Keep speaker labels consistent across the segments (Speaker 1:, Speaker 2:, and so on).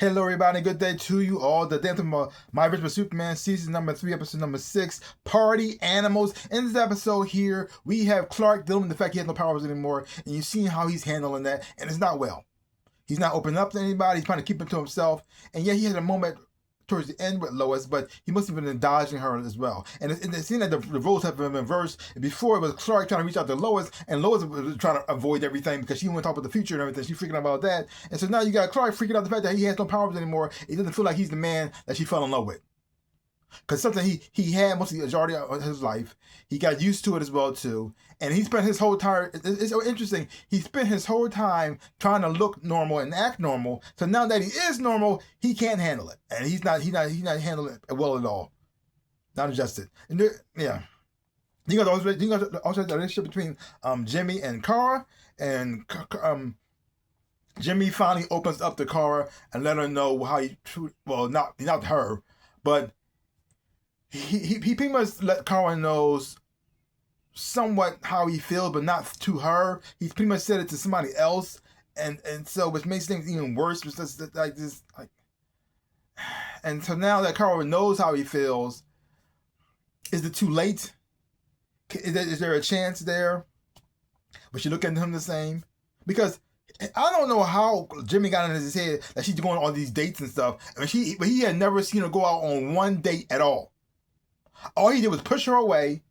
Speaker 1: Hello, everybody. Good day to you all. The Death of My Original Superman, season number 3, episode number 6, Party Animals. In this episode here, we have Clark dealing with the fact he has no powers anymore, and you've seen how he's handling that, and it's not well. He's not opening up to anybody. He's trying to keep it to himself, and yeah, he had a moment towards the end with Lois, but he must have been dodging her as well. And it seemed like the roles have been reversed. Before, it was Clark trying to reach out to Lois, and Lois was trying to avoid everything because she went to talk about the future and everything. She's freaking out about that. And so now you got Clark freaking out the fact that he has no powers anymore. He doesn't feel like he's the man that she fell in love with. Because something he had most of the majority of his life. He got used to it as well, too. And he spent his whole time, it's so interesting, he spent his whole time trying to look normal and act normal. So now that he is normal, he can't handle it. And he's not handling it well at all. Not adjusted. And yeah. You got also the relationship between Jimmy and Kara. And Jimmy finally opens up to Kara and let her know how not her, but he pretty much let Kara knows somewhat how he feels, but not to her. He's pretty much said it to somebody else, and so which makes things even worse. It's just like this, and so now that Kara knows how he feels, is it too late? Is there a chance there? But she look at him the same, because I don't know how Jimmy got in his head that she's going on all these dates and stuff. I mean, but he had never seen her go out on one date at all. All he did was push her away,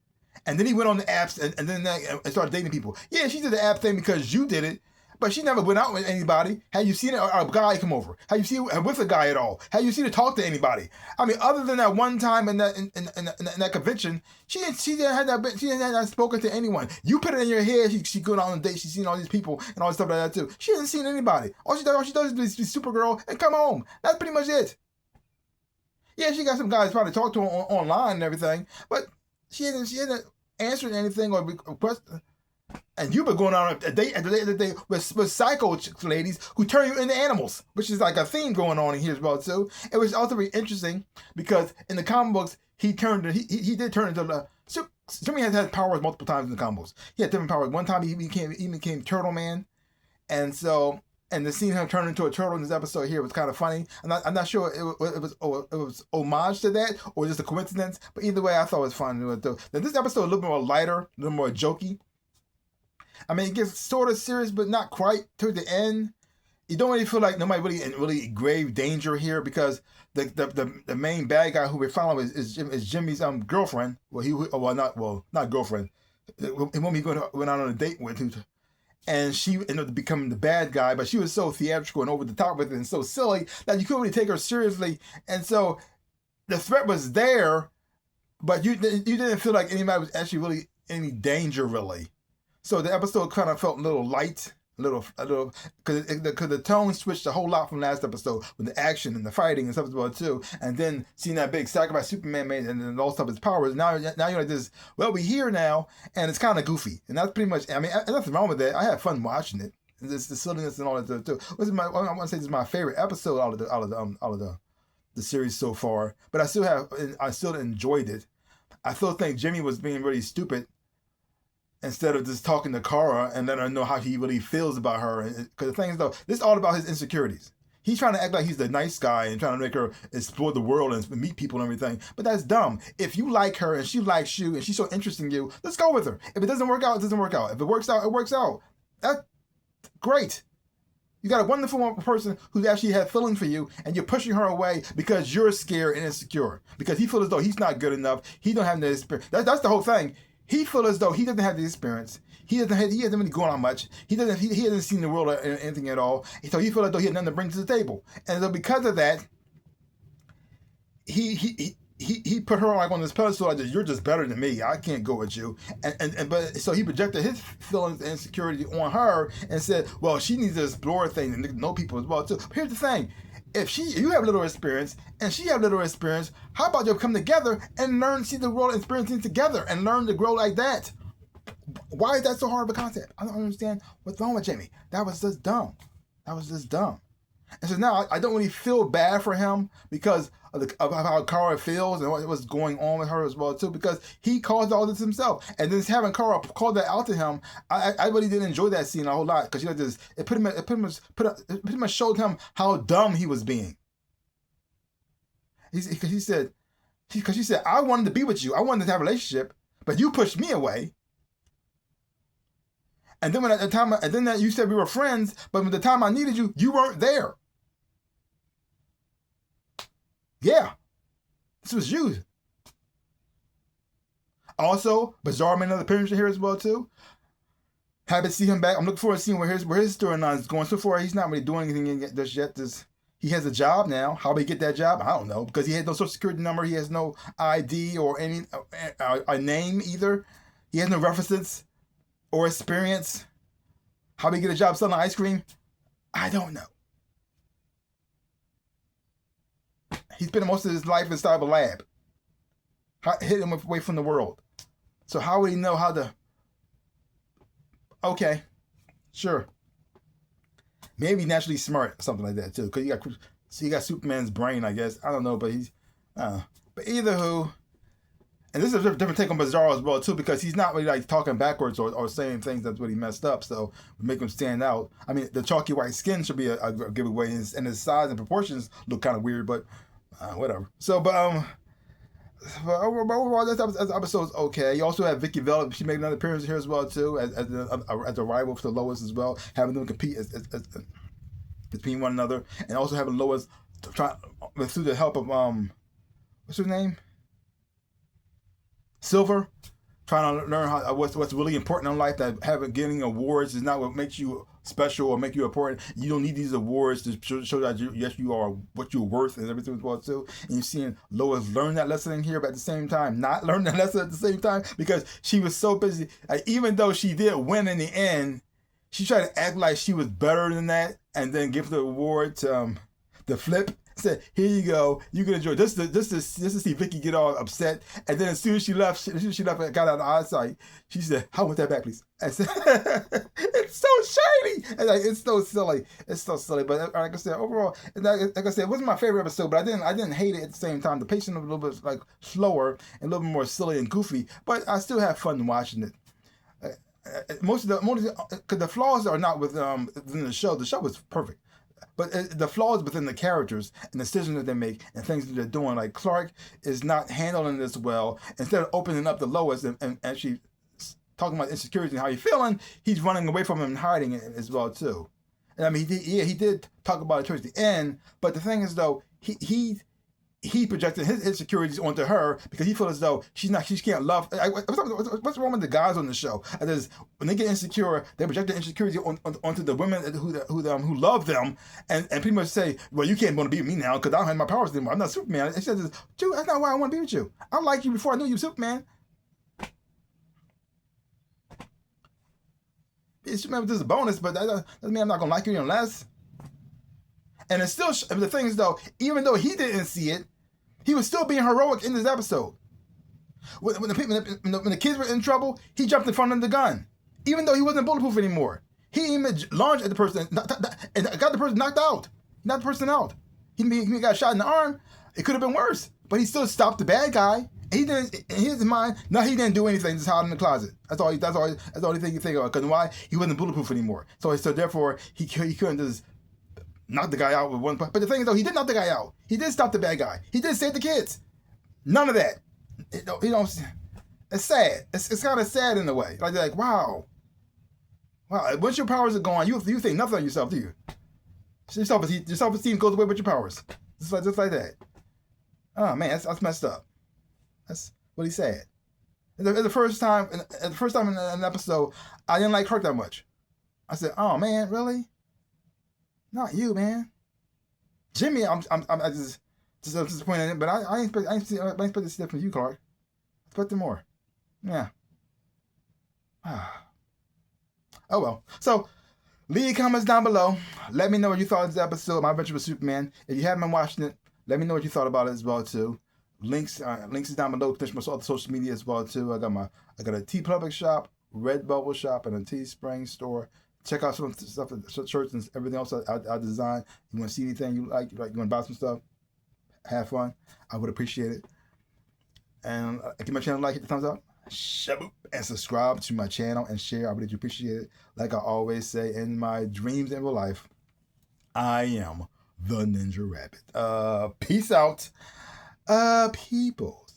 Speaker 1: and then he went on the apps and then started dating people. Yeah, she did the app thing because you did it, but she never went out with anybody. Have you seen a guy come over? Have you seen her with a guy at all? Have you seen her talk to anybody? I mean, other than that one time in that convention, she hadn't spoken to anyone. You put it in your head she going on a date. She's seen all these people and all this stuff like that too. She hasn't seen anybody. All she does is be Supergirl and come home. That's pretty much it. Yeah, she got some guys probably talk to her online and everything, but she hasn't answered anything or requested. And you've been going on a date at the day with psycho ladies who turn you into animals, which is like a theme going on in here as well too. It was also very interesting because in the comic books he did turn into the. Jimmy has had powers multiple times in the comic books. He had different powers. One time he became Turtle Man, and so. And the scene him turn into a turtle in this episode here was kind of funny. I'm not sure it was homage to that or just a coincidence. But either way, I thought it was fun. Now, this episode a little bit more lighter, a little more jokey. I mean, it gets sort of serious, but not quite toward the end. You don't really feel like nobody really in really grave danger here because the main bad guy who we're following is Jimmy's girlfriend. Not girlfriend. The woman he went out on a date with. And she ended up becoming the bad guy, but she was so theatrical and over the top with it and so silly that you couldn't really take her seriously. And so the threat was there, but you didn't feel like anybody was actually really in any danger, really. So the episode kind of felt a little light, a little, because the tone switched a whole lot from last episode with the action and the fighting and stuff as well too. And then seeing that big sacrifice Superman made and then lost of his powers. Now you're like this. Well, we're here now, and it's kind of goofy, and that's pretty much. I mean, nothing wrong with that. I had fun watching it. It's the silliness and all that stuff too. I want to say this is my favorite episode out of the series so far. But I still enjoyed it. I still think Jimmy was being really stupid. Instead of just talking to Kara and letting her know how he really feels about her. Because the thing is, though, this is all about his insecurities. He's trying to act like he's the nice guy and trying to make her explore the world and meet people and everything. But that's dumb. If you like her and she likes you and she's so interested in you, let's go with her. If it doesn't work out, it doesn't work out. If it works out, it works out. That's great. You got a wonderful person who actually had feelings for you, and you're pushing her away because you're scared and insecure. Because he feels as though he's not good enough. He don't have the experience. That's the whole thing. He feels as though he doesn't have the experience. He hasn't really gone on much. He hasn't seen the world or anything at all. So he feels as though he had nothing to bring to the table. And so because of that, he put her on this pedestal like you're just better than me. I can't go with you. But so he projected his feelings and insecurity on her and said, well, she needs to explore things and know people as well too. But here's the thing. If you have little experience and she have little experience, how about you come together and learn, see the world and experience things together and learn to grow like that? Why is that so hard of a concept? I don't understand what's wrong with Jimmy. That was just dumb. And so now I don't really feel bad for him because of how Kara feels and what's going on with her as well too, because he caused all this himself. And then having Kara call that out to him, I really didn't enjoy that scene a whole lot because it pretty much showed him how dumb he was being. Because she said, I wanted to be with you. I wanted to have a relationship, but you pushed me away. And then you said we were friends, but when the time I needed you, you weren't there. Yeah, this was you. Also, Bizarre made another appearance here as well too. Happy to see him back. I'm looking forward to seeing where his storyline is going. So far, he's not really doing anything just yet. He has a job now. How did he get that job? I don't know, because he had no social security number. He has no ID or any a name either. He has no references or experience. How did he get a job selling ice cream? I don't know. He spent most of his life inside of a lab, hidden away from the world. So how would he know how to? Okay, sure. Maybe naturally smart or something like that too, because he got Superman's brain, I guess. I don't know, but but either who. And this is a different take on Bizarro as well too, because he's not really like talking backwards or saying things that's really messed up, so make him stand out. I mean, the chalky white skin should be a giveaway, and his size and proportions look kind of weird, but whatever. So, but overall, this episode's okay. You also have Vicky Vale. She made another appearance here as well too, as a rival for Lois as well, having them compete as between one another, and also having Lois try through the help of what's her name? Silver, trying to learn what's really important in life. That getting awards is not what makes you special or make you important. You don't need these awards to show that you are what you're worth and everything as well too. And you're seeing Lois learn that lesson in here, but at the same time not learn that lesson at the same time, because she was so busy. Like, even though she did win in the end, she tried to act like she was better than that, and then give the award to the Flip. Said, here you go, you can enjoy this to see Vicky get all upset. And then as soon as she left and got out of eyesight, she said, I want that back, please. I said, it's so shady, and like, it's so silly, but like I said, overall, like I said, it wasn't my favorite episode, but I didn't hate it at the same time. The pacing was a little bit like slower and a little bit more silly and goofy, but I still have fun watching it. Most of the flaws are not within the show. The show was perfect. But the flaws within the characters and decisions that they make and things that they're doing, like Clark is not handling this well. Instead of opening up to Lois and actually talking about insecurity and how he's feeling, he's running away from him and hiding it as well too. And I mean, he did talk about it towards the end. But the thing is, though, he projected his insecurities onto her because he feels as though she can't love. What's wrong with the guys on the show? When they get insecure, they project their insecurity onto the women who love them, and pretty much say, well, you can't want to be with me now because I don't have my powers anymore. I'm not Superman. It says, dude, that's not why I want to be with you. I liked you before I knew you were Superman. Superman was just a bonus, but that doesn't mean I'm not going to like you any less. And it's still, the thing is, though, even though he didn't see it, he was still being heroic in this episode. When the kids were in trouble, he jumped in front of the gun, even though he wasn't bulletproof anymore. He even launched at the person and got the person knocked out. Knocked the person out. He got shot in the arm. It could have been worse, but he still stopped the bad guy. And he didn't, in his mind, no, he didn't do anything. Just hide in the closet. That's all he thing you think of. Because why? He wasn't bulletproof anymore. So therefore, he couldn't just knock the guy out with one punch. But the thing is, though, he did knock the guy out. He did stop the bad guy. He did save the kids. None of that. It's sad. It's kind of sad in a way. Like wow. Once your powers are gone, you think nothing of yourself, do you? Your self-esteem goes away with your powers. Just like that. Oh man, that's messed up. That's what he said. The first time in an episode, I didn't like Kirk that much. I said, "Oh man, really? Not you, man." Jimmy, I'm just disappointed in it, but I expect to see that from you, Clark. I expected more. Yeah. Oh well. So leave comments down below. Let me know what you thought of this episode of My Adventure with Superman. If you haven't been watching it, let me know what you thought about it as well too. Links is down below. Finish my other social media as well too. I got a T Public shop, Redbubble shop, and a Teespring store. Check out some of the stuff, shirts and everything else I designed. You want to see anything you like, you want to buy some stuff, have fun. I would appreciate it. And give my channel a like, hit the thumbs up, and subscribe to my channel and share. I really do appreciate it. Like I always say in my dreams and real life, I am the Ninja Rabbit. Peace out. peoples.